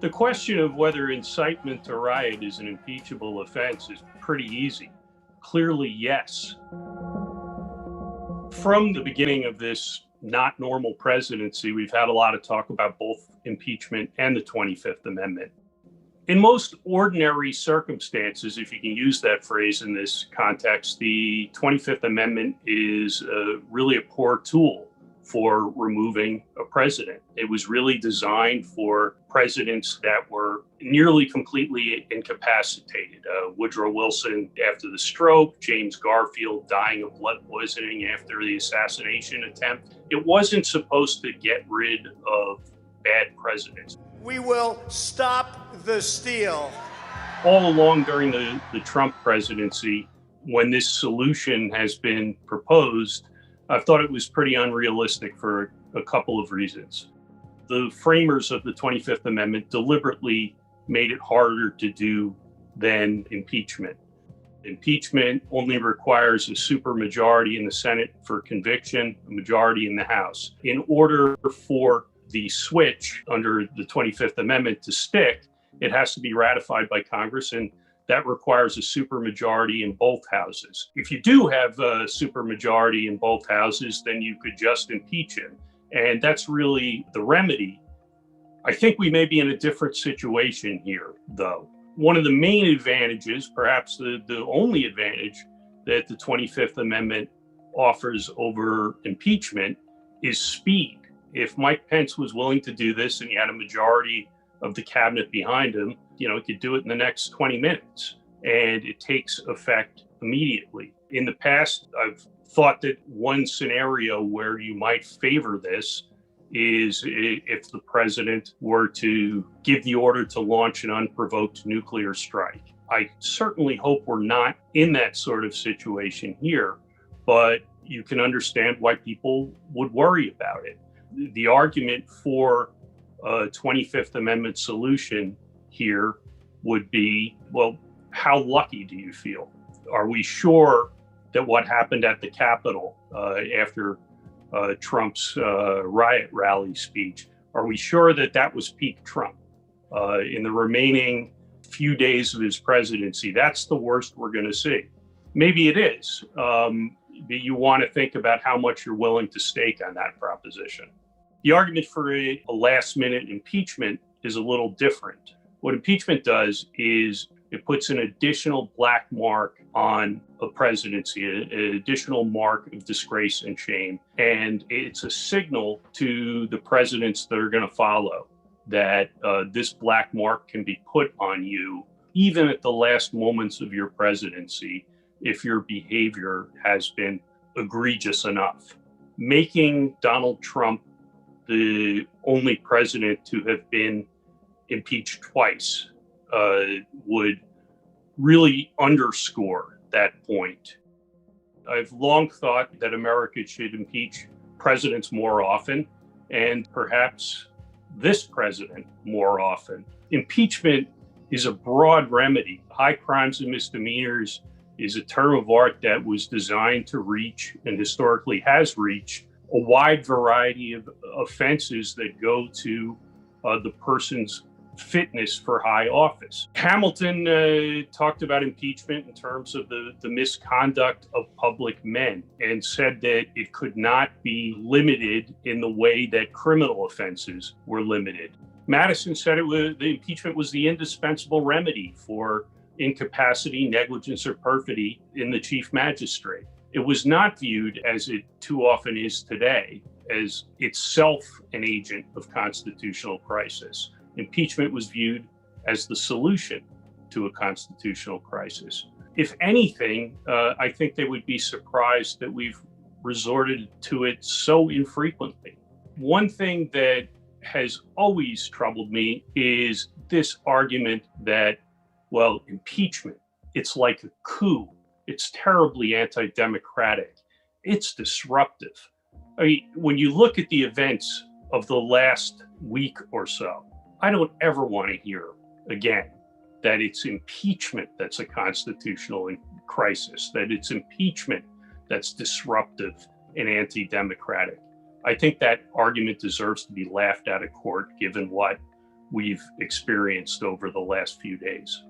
The question of whether incitement to riot is an impeachable offense is pretty easy. Clearly, yes. From the beginning of this not normal presidency, we've had a lot of talk about both impeachment and the 25th Amendment. In most ordinary circumstances, if you can use that phrase in this context, the 25th Amendment is really a poor tool for removing a president. It was really designed for presidents that were nearly completely incapacitated. Woodrow Wilson after the stroke, James Garfield dying of blood poisoning after the assassination attempt. It wasn't supposed to get rid of bad presidents. We will stop the steal. All along during the Trump presidency, when this solution has been proposed, I thought it was pretty unrealistic for a couple of reasons. The framers of the 25th Amendment deliberately made it harder to do than impeachment. Impeachment only requires a supermajority in the Senate for conviction, a majority in the House. In order for the switch under the 25th Amendment to stick, it has to be ratified by Congress, and that requires a supermajority in both houses. If you do have a supermajority in both houses, then you could just impeach him. And that's really the remedy. I think we may be in a different situation here, though. One of the main advantages, perhaps the only advantage that the 25th Amendment offers over impeachment is speed. If Mike Pence was willing to do this and he had a majority of the cabinet behind him, he could do it in the next 20 minutes, and it takes effect immediately. In the past, I've thought that one scenario where you might favor this is if the president were to give the order to launch an unprovoked nuclear strike. I certainly hope we're not in that sort of situation here, but you can understand why people would worry about it. The argument for a 25th Amendment solution here would be, well, how lucky do you feel? Are we sure that what happened at the Capitol after Trump's riot rally speech, are we sure that that was peak Trump? In the remaining few days of his presidency, that's the worst we're going to see. Maybe it is. But you want to think about how much you're willing to stake on that proposition. The argument for a last-minute impeachment is a little different. What impeachment does is it puts an additional black mark on a presidency, an additional mark of disgrace and shame. And it's a signal to the presidents that are going to follow that this black mark can be put on you, even at the last moments of your presidency, if your behavior has been egregious enough. Making Donald Trump the only president to have been impeached twice would really underscore that point. I've long thought that America should impeach presidents more often, and perhaps this president more often. Impeachment is a broad remedy. High crimes and misdemeanors is a term of art that was designed to reach, and historically has reached, a wide variety of offenses that go to the person's fitness for high office. Hamilton talked about impeachment in terms of the misconduct of public men and said that it could not be limited in the way that criminal offenses were limited. Madison said the impeachment was the indispensable remedy for incapacity, negligence, or perfidy in the chief magistrate. It was not viewed, as it too often is today, as itself an agent of constitutional crisis. Impeachment was viewed as the solution to a constitutional crisis. If anything, I think they would be surprised that we've resorted to it so infrequently. One thing that has always troubled me is this argument that, well, impeachment, it's like a coup. It's terribly anti-democratic. It's disruptive. I mean, when you look at the events of the last week or so, I don't ever want to hear again that it's impeachment that's a constitutional crisis, that it's impeachment that's disruptive and anti-democratic. I think that argument deserves to be laughed out of court, given what we've experienced over the last few days.